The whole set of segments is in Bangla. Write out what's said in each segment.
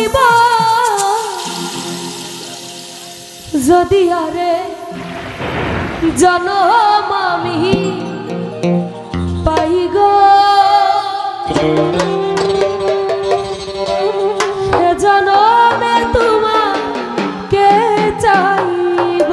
কইব যদি আরে জনম আমি পাই গো সে জনমে তোমাকে চাইব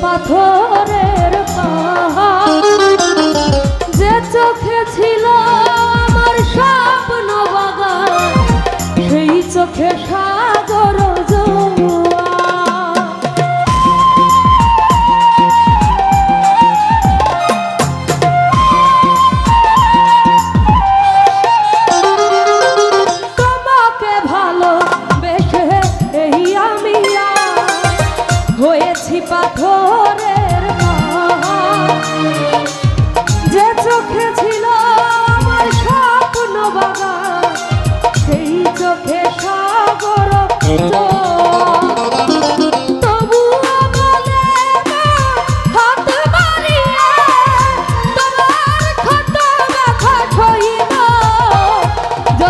পাথরের পাহাড় যে চোখে ছিল আমার স্বপ্ন বাগান সেই চোখে সাগর জোয়ার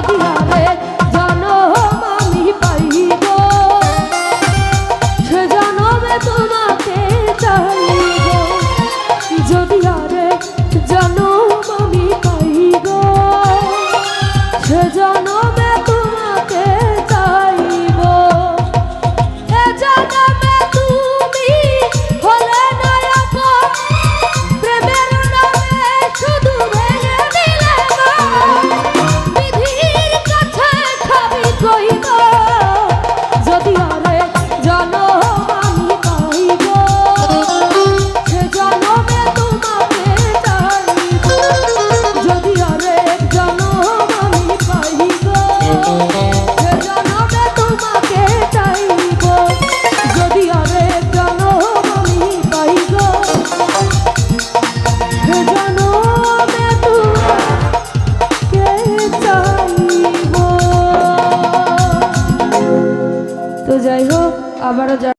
যদি আরে জনম আমি পাই গো সে জনমে তোমাকে চাইব যদি আরে জনম আমি পাই গো সে জনমে তোমাকে চাইব এ জনমে তুমি হলে নায়ক প্রেমের নামে শুধু ভেঙে দিলে বিধির কাছে খাবি কইব যদি আরে জনম আমি পাইব সে জনমে তোমাকে চাইব যদি আরে জনম আমি পাইব সে জনমে তোমাকে চাইব যদি আরে জনম আমি পাইব সে জনমে তোমাকে চাইব। তো যাই হোক আবারও